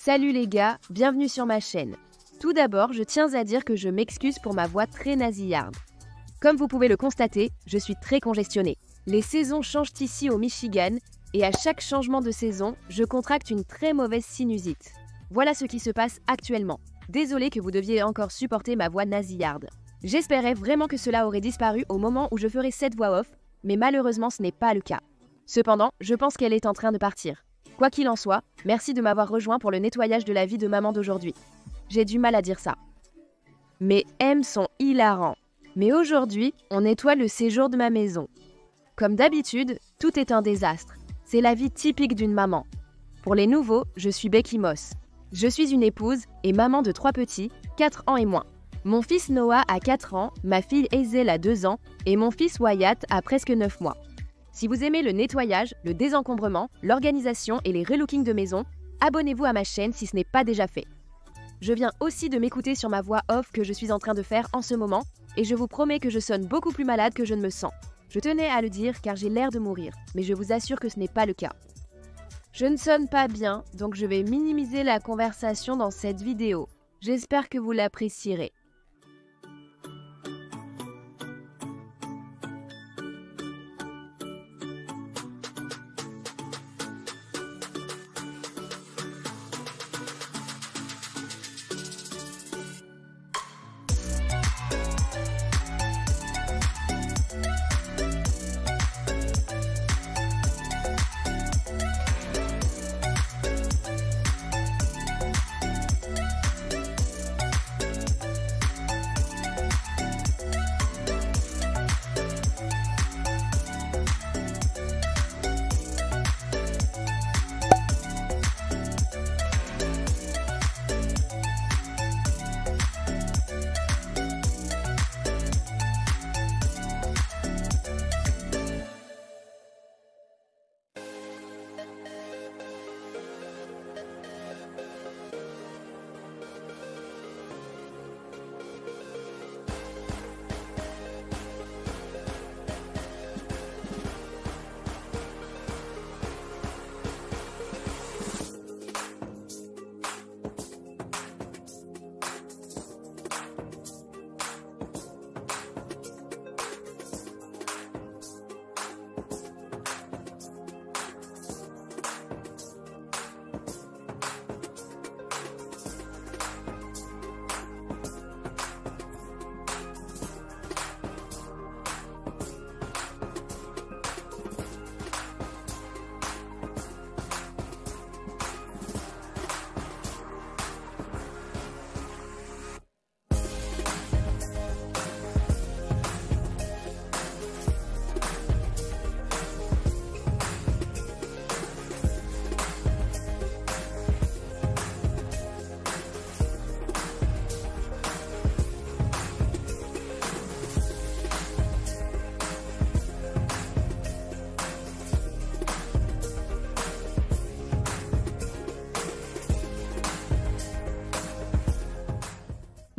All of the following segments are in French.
Salut les gars, bienvenue sur ma chaîne. Tout d'abord, je tiens à dire que je m'excuse pour ma voix très nasillarde. Comme vous pouvez le constater, je suis très congestionnée. Les saisons changent ici au Michigan et à chaque changement de saison, je contracte une très mauvaise sinusite. Voilà ce qui se passe actuellement. Désolée que vous deviez encore supporter ma voix nasillarde. J'espérais vraiment que cela aurait disparu au moment où je ferai cette voix off, mais malheureusement ce n'est pas le cas. Cependant, je pense qu'elle est en train de partir. Quoi qu'il en soit, merci de m'avoir rejoint pour le nettoyage de la vie de maman d'aujourd'hui. J'ai du mal à dire ça. Mes M sont hilarants. Mais aujourd'hui, on nettoie le séjour de ma maison. Comme d'habitude, tout est un désastre. C'est la vie typique d'une maman. Pour les nouveaux, je suis Becky Moss. Je suis une épouse et maman de 3 petits, 4 ans et moins. Mon fils Noah a 4 ans, ma fille Hazel a 2 ans et mon fils Wyatt a presque 9 mois. Si vous aimez le nettoyage, le désencombrement, l'organisation et les relookings de maison, abonnez-vous à ma chaîne si ce n'est pas déjà fait. Je viens aussi de m'écouter sur ma voix off que je suis en train de faire en ce moment et je vous promets que je sonne beaucoup plus malade que je ne me sens. Je tenais à le dire car j'ai l'air de mourir, mais je vous assure que ce n'est pas le cas. Je ne sonne pas bien, donc je vais minimiser la conversation dans cette vidéo. J'espère que vous l'apprécierez.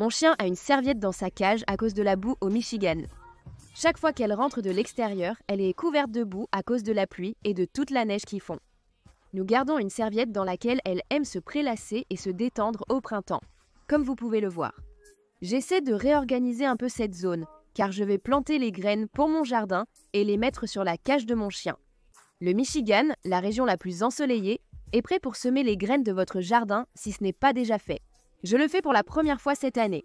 Mon chien a une serviette dans sa cage à cause de la boue au Michigan. Chaque fois qu'elle rentre de l'extérieur, elle est couverte de boue à cause de la pluie et de toute la neige qui fond. Nous gardons une serviette dans laquelle elle aime se prélasser et se détendre au printemps, comme vous pouvez le voir. J'essaie de réorganiser un peu cette zone, car je vais planter les graines pour mon jardin et les mettre sur la cage de mon chien. Le Michigan, la région la plus ensoleillée, est prêt pour semer les graines de votre jardin si ce n'est pas déjà fait. Je le fais pour la première fois cette année.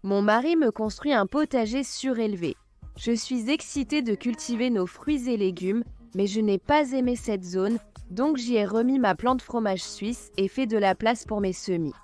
Mon mari me construit un potager surélevé. Je suis excitée de cultiver nos fruits et légumes, mais je n'ai pas aimé cette zone, donc j'y ai remis ma plante fromage suisse et fait de la place pour mes semis.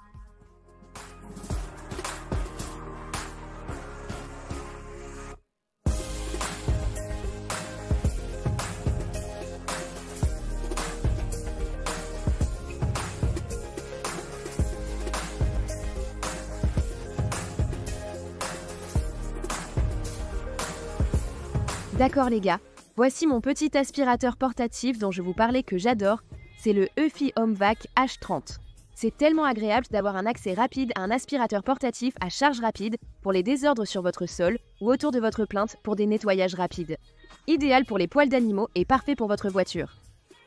D'accord les gars, voici mon petit aspirateur portatif dont je vous parlais que j'adore, c'est le Eufy HomeVac H30. C'est tellement agréable d'avoir un accès rapide à un aspirateur portatif à charge rapide pour les désordres sur votre sol ou autour de votre plainte pour des nettoyages rapides. Idéal pour les poils d'animaux et parfait pour votre voiture.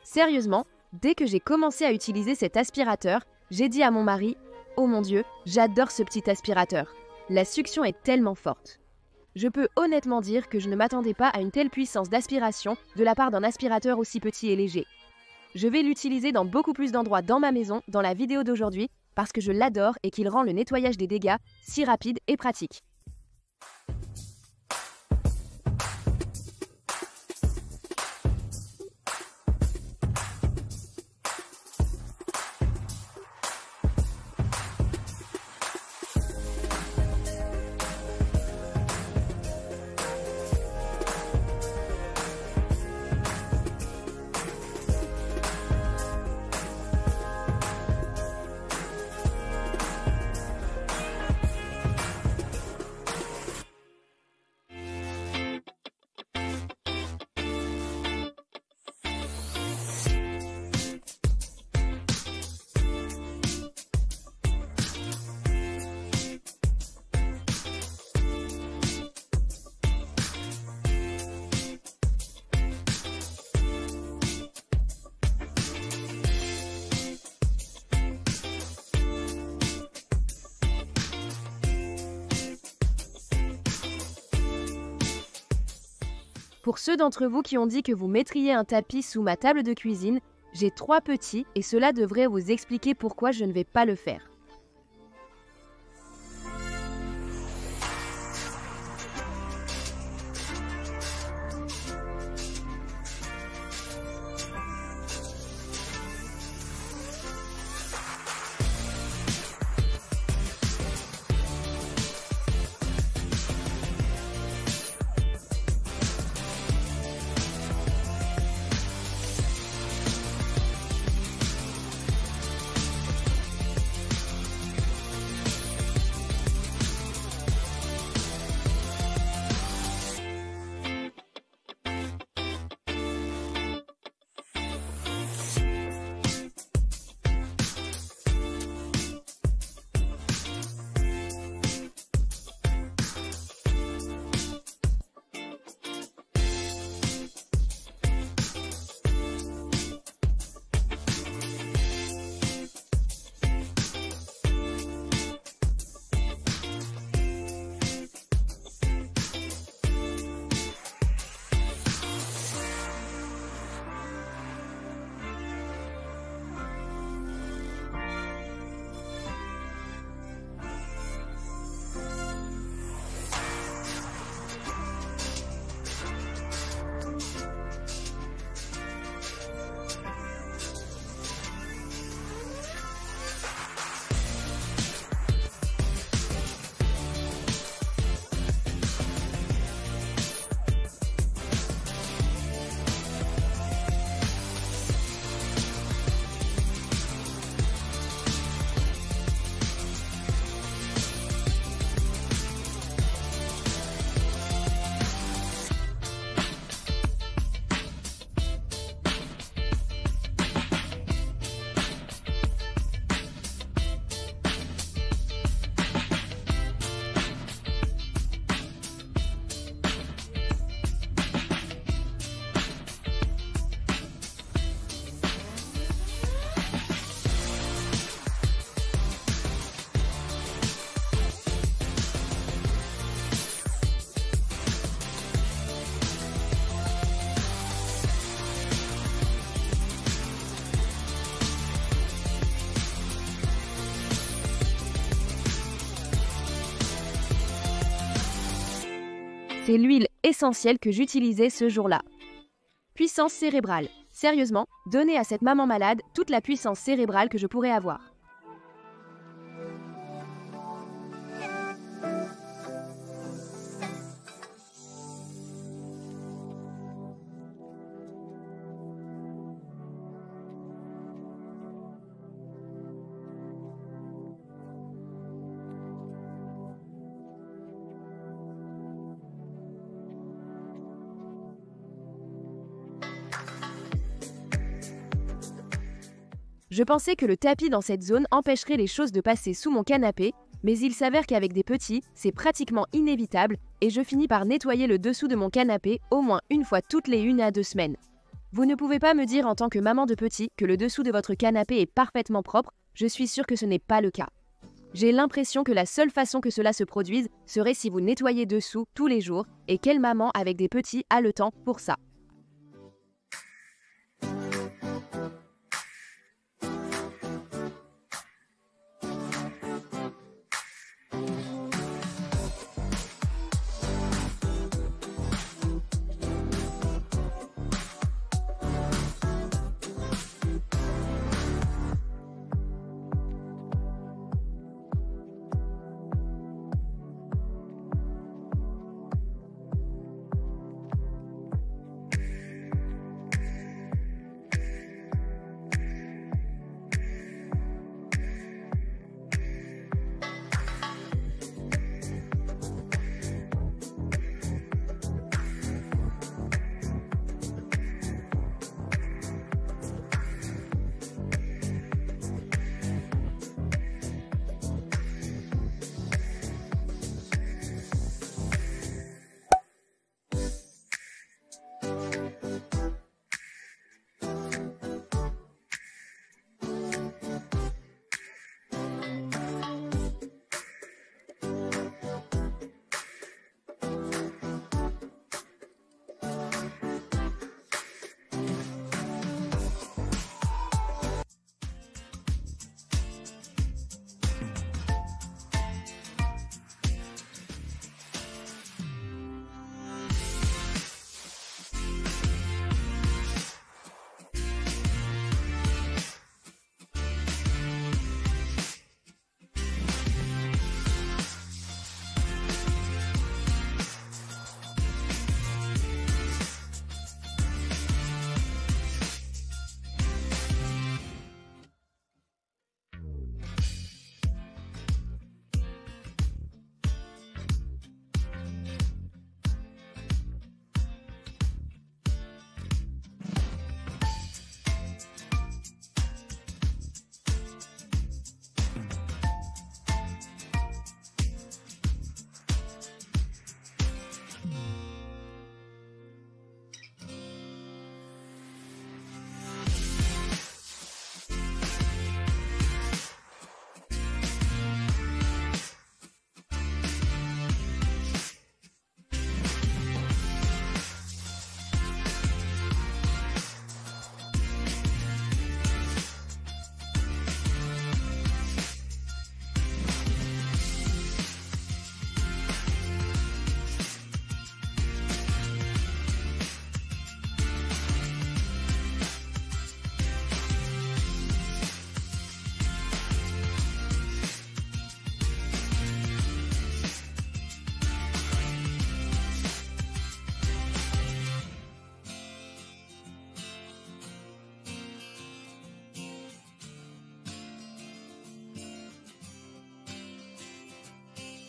Sérieusement, dès que j'ai commencé à utiliser cet aspirateur, J'ai dit à mon mari « Oh mon Dieu, j'adore ce petit aspirateur. La succion est tellement forte. » Je peux honnêtement dire que je ne m'attendais pas à une telle puissance d'aspiration de la part d'un aspirateur aussi petit et léger. Je vais l'utiliser dans beaucoup plus d'endroits dans ma maison dans la vidéo d'aujourd'hui parce que je l'adore et qu'il rend le nettoyage des dégâts si rapide et pratique. Pour ceux d'entre vous qui ont dit que vous mettriez un tapis sous ma table de cuisine, j'ai 3 petits et cela devrait vous expliquer pourquoi je ne vais pas le faire. C'est l'huile essentielle que j'utilisais ce jour-là. Puissance cérébrale. Sérieusement, donnez à cette maman malade toute la puissance cérébrale que je pourrais avoir. Je pensais que le tapis dans cette zone empêcherait les choses de passer sous mon canapé, mais il s'avère qu'avec des petits, c'est pratiquement inévitable et je finis par nettoyer le dessous de mon canapé au moins une fois toutes les 1 à 2 semaines. Vous ne pouvez pas me dire en tant que maman de petit que le dessous de votre canapé est parfaitement propre, Je suis sûre que ce n'est pas le cas. J'ai l'impression que la seule façon que cela se produise serait si vous nettoyez dessous tous les jours, et quelle maman avec des petits a le temps pour ça?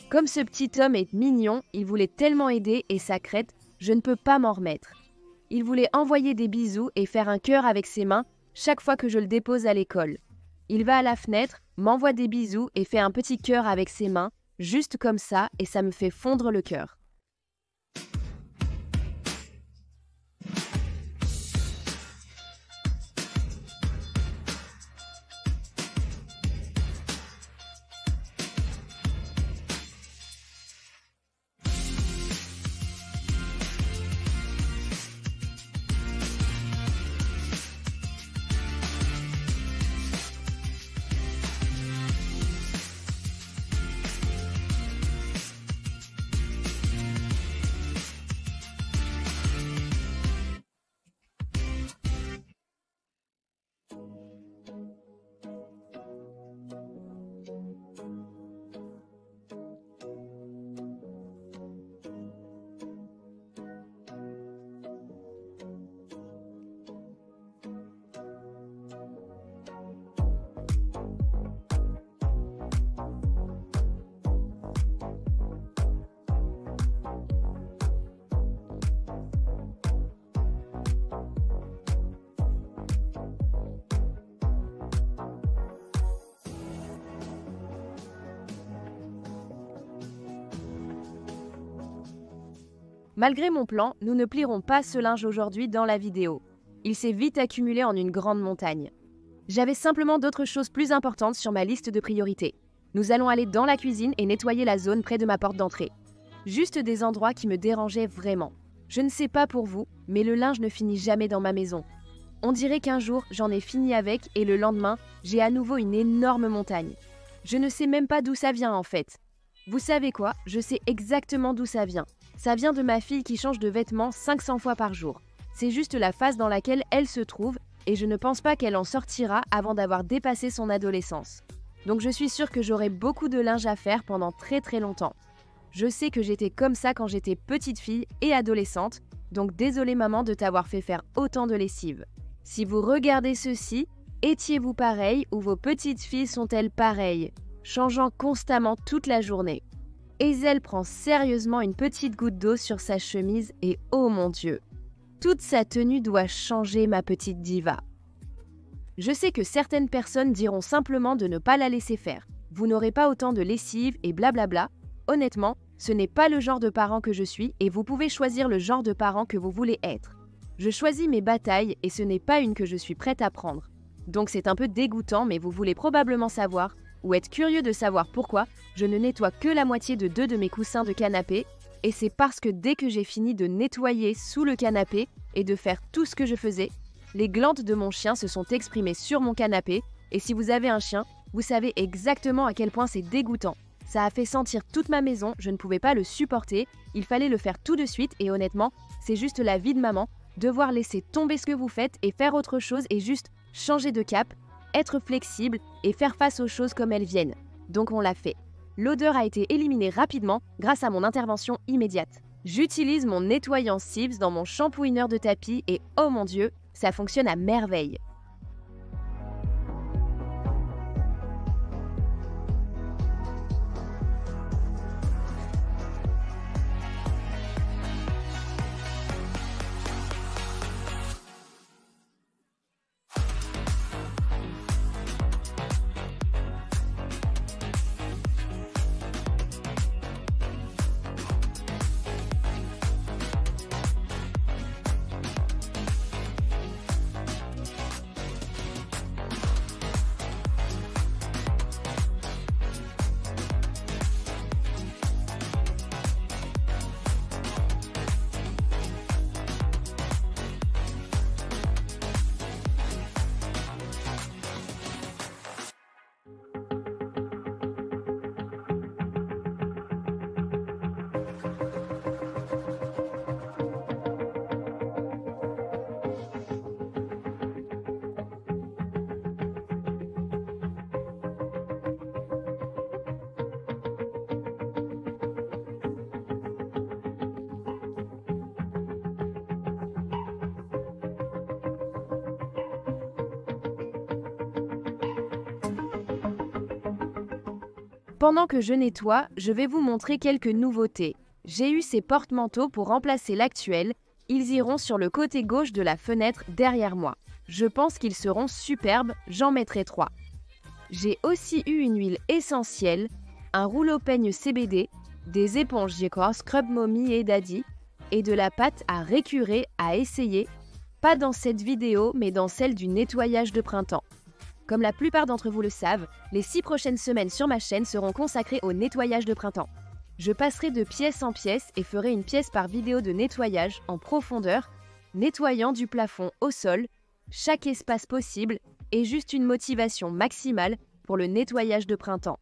Comme ce petit homme est mignon, il voulait tellement aider et sa crête, je ne peux pas m'en remettre. Il voulait envoyer des bisous et faire un cœur avec ses mains chaque fois que je le dépose à l'école. Il va à la fenêtre, m'envoie des bisous et fait un petit cœur avec ses mains, juste comme ça, et ça me fait fondre le cœur. Malgré mon plan, nous ne plierons pas ce linge aujourd'hui dans la vidéo. Il s'est vite accumulé en une grande montagne. J'avais simplement d'autres choses plus importantes sur ma liste de priorités. Nous allons aller dans la cuisine et nettoyer la zone près de ma porte d'entrée. Juste des endroits qui me dérangeaient vraiment. Je ne sais pas pour vous, mais le linge ne finit jamais dans ma maison. On dirait qu'un jour, j'en ai fini avec et le lendemain, j'ai à nouveau une énorme montagne. Je ne sais même pas d'où ça vient en fait. Vous savez quoi? Je sais exactement d'où ça vient. Ça vient de ma fille qui change de vêtements 500 fois par jour. C'est juste la phase dans laquelle elle se trouve et je ne pense pas qu'elle en sortira avant d'avoir dépassé son adolescence. Donc je suis sûre que j'aurai beaucoup de linge à faire pendant très très longtemps. Je sais que j'étais comme ça quand j'étais petite fille et adolescente, donc désolée maman de t'avoir fait faire autant de lessive. Si vous regardez ceci, étiez-vous pareil ou vos petites filles sont-elles pareilles, changeant constamment toute la journée? Hazel prend sérieusement une petite goutte d'eau sur sa chemise et oh mon Dieu, toute sa tenue doit changer ma petite diva. Je sais que certaines personnes diront simplement de ne pas la laisser faire. Vous n'aurez pas autant de lessive et blablabla. Honnêtement, ce n'est pas le genre de parent que je suis et vous pouvez choisir le genre de parent que vous voulez être. Je choisis mes batailles et ce n'est pas une que je suis prête à prendre. Donc c'est un peu dégoûtant mais vous voulez probablement savoir, ou être curieux de savoir pourquoi, je ne nettoie que la moitié de 2 de mes coussins de canapé et c'est parce que dès que j'ai fini de nettoyer sous le canapé et de faire tout ce que je faisais, les glandes de mon chien se sont exprimées sur mon canapé et si vous avez un chien, vous savez exactement à quel point c'est dégoûtant. Ça a fait sentir toute ma maison, je ne pouvais pas le supporter, il fallait le faire tout de suite et honnêtement, c'est juste la vie de maman, devoir laisser tomber ce que vous faites et faire autre chose et juste changer de cap, être flexible et faire face aux choses comme elles viennent. Donc on l'a fait. L'odeur a été éliminée rapidement grâce à mon intervention immédiate. J'utilise mon nettoyant Sieves dans mon shampooineur de tapis et oh mon Dieu, ça fonctionne à merveille. Pendant que je nettoie, je vais vous montrer quelques nouveautés. J'ai eu ces porte-manteaux pour remplacer l'actuel. Ils iront sur le côté gauche de la fenêtre derrière moi. Je pense qu'ils seront superbes, j'en mettrai 3. J'ai aussi eu une huile essentielle, un rouleau peigne CBD, des éponges J.K. Scrub Mommy et Daddy, et de la pâte à récurer à essayer, pas dans cette vidéo mais dans celle du nettoyage de printemps. Comme la plupart d'entre vous le savent, les 6 prochaines semaines sur ma chaîne seront consacrées au nettoyage de printemps. Je passerai de pièce en pièce et ferai une pièce par vidéo de nettoyage en profondeur, nettoyant du plafond au sol, chaque espace possible et juste une motivation maximale pour le nettoyage de printemps.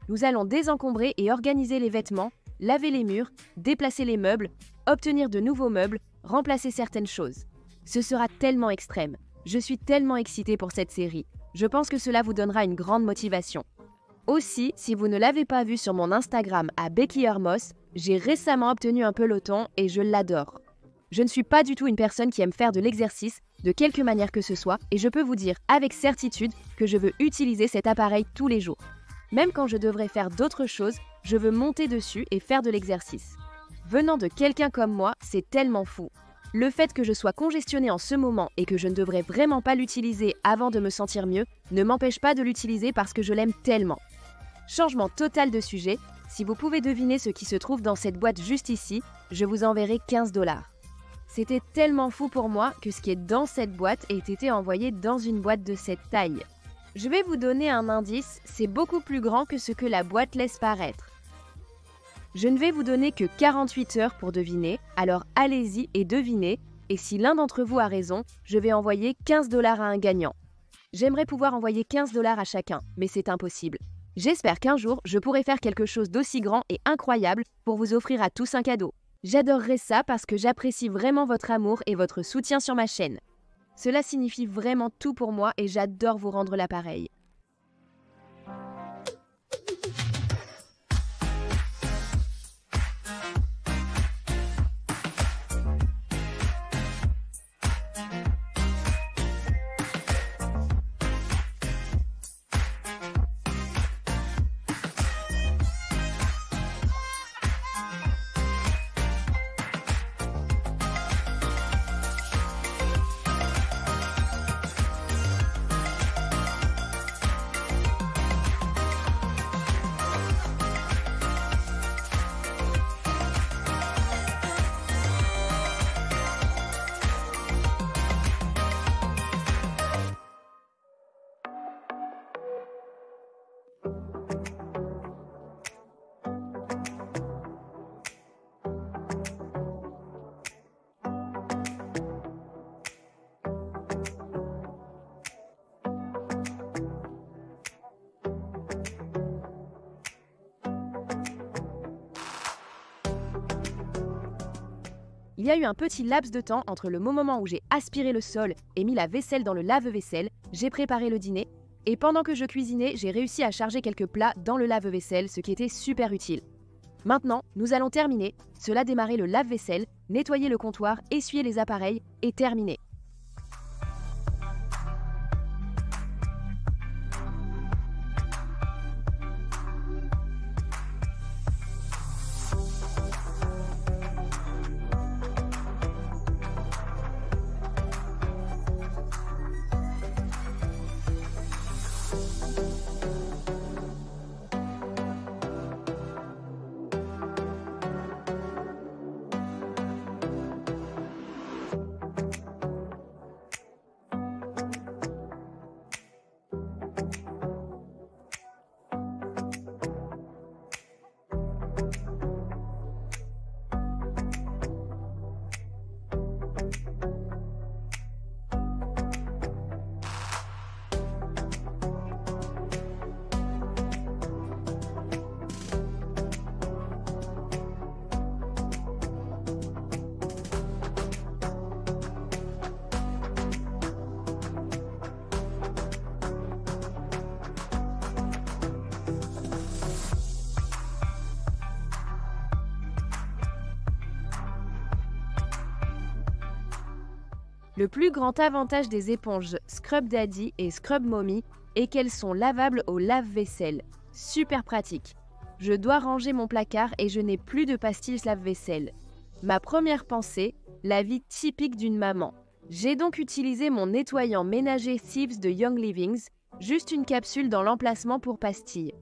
Nous allons désencombrer et organiser les vêtements, laver les murs, déplacer les meubles, obtenir de nouveaux meubles, remplacer certaines choses. Ce sera tellement extrême. Je suis tellement excitée pour cette série. Je pense que cela vous donnera une grande motivation. Aussi, si vous ne l'avez pas vu sur mon Instagram à Becky Hermos, j'ai récemment obtenu un peloton et je l'adore. Je ne suis pas du tout une personne qui aime faire de l'exercice, de quelque manière que ce soit, et je peux vous dire avec certitude que je veux utiliser cet appareil tous les jours. Même quand je devrais faire d'autres choses, je veux monter dessus et faire de l'exercice. Venant de quelqu'un comme moi, c'est tellement fou. Le fait que je sois congestionnée en ce moment et que je ne devrais vraiment pas l'utiliser avant de me sentir mieux ne m'empêche pas de l'utiliser parce que je l'aime tellement. Changement total de sujet, si vous pouvez deviner ce qui se trouve dans cette boîte juste ici, je vous enverrai 15 $. C'était tellement fou pour moi que ce qui est dans cette boîte ait été envoyé dans une boîte de cette taille. Je vais vous donner un indice, c'est beaucoup plus grand que ce que la boîte laisse paraître. Je ne vais vous donner que 48 heures pour deviner, alors allez-y et devinez, et si l'un d'entre vous a raison, je vais envoyer 15 $ à un gagnant. J'aimerais pouvoir envoyer 15 $ à chacun, mais c'est impossible. J'espère qu'un jour, je pourrai faire quelque chose d'aussi grand et incroyable pour vous offrir à tous un cadeau. J'adorerais ça parce que j'apprécie vraiment votre amour et votre soutien sur ma chaîne. Cela signifie vraiment tout pour moi et j'adore vous rendre l'appareil. Il y a eu un petit laps de temps entre le moment où j'ai aspiré le sol et mis la vaisselle dans le lave-vaisselle, j'ai préparé le dîner, et pendant que je cuisinais, j'ai réussi à charger quelques plats dans le lave-vaisselle, ce qui était super utile. Maintenant, nous allons terminer, cela démarrer le lave-vaisselle, nettoyer le comptoir, essuyer les appareils et terminer. Le plus grand avantage des éponges Scrub Daddy et Scrub Mommy est qu'elles sont lavables au lave-vaisselle. Super pratique. Je dois ranger mon placard et je n'ai plus de pastilles lave-vaisselle. Ma première pensée, la vie typique d'une maman. J'ai donc utilisé mon nettoyant ménager Thieves de Young Livings, juste une capsule dans l'emplacement pour pastilles.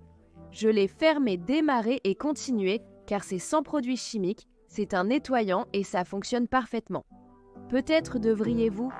Je l'ai fermé, démarré et continué car c'est sans produits chimiques, c'est un nettoyant et ça fonctionne parfaitement. Peut-être devriez-vous...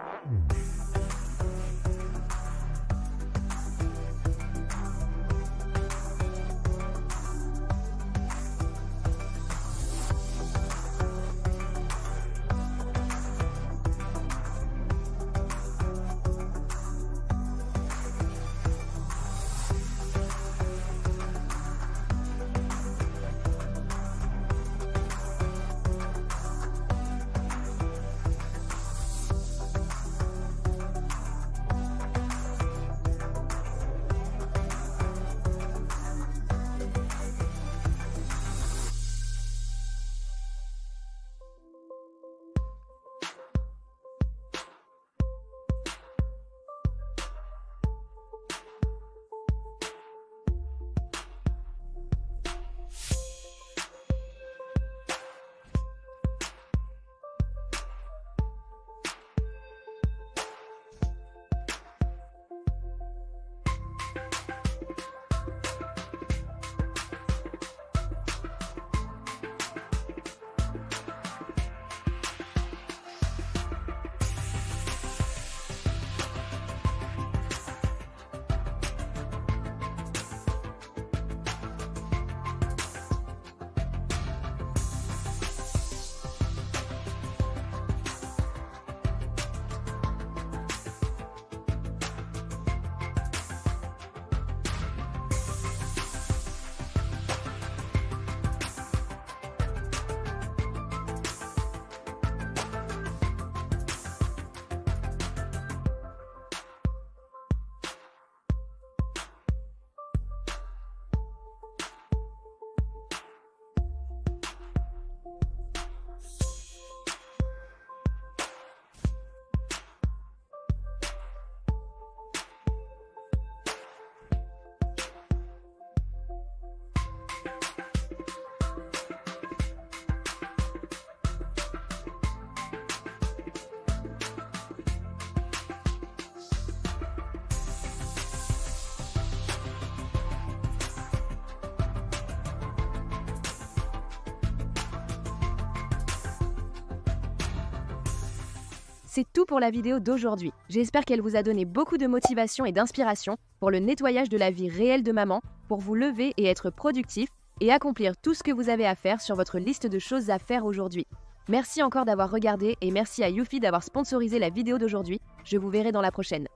C'est tout pour la vidéo d'aujourd'hui. J'espère qu'elle vous a donné beaucoup de motivation et d'inspiration pour le nettoyage de la vie réelle de maman, pour vous lever et être productif et accomplir tout ce que vous avez à faire sur votre liste de choses à faire aujourd'hui. Merci encore d'avoir regardé et merci à Youfi d'avoir sponsorisé la vidéo d'aujourd'hui. Je vous verrai dans la prochaine.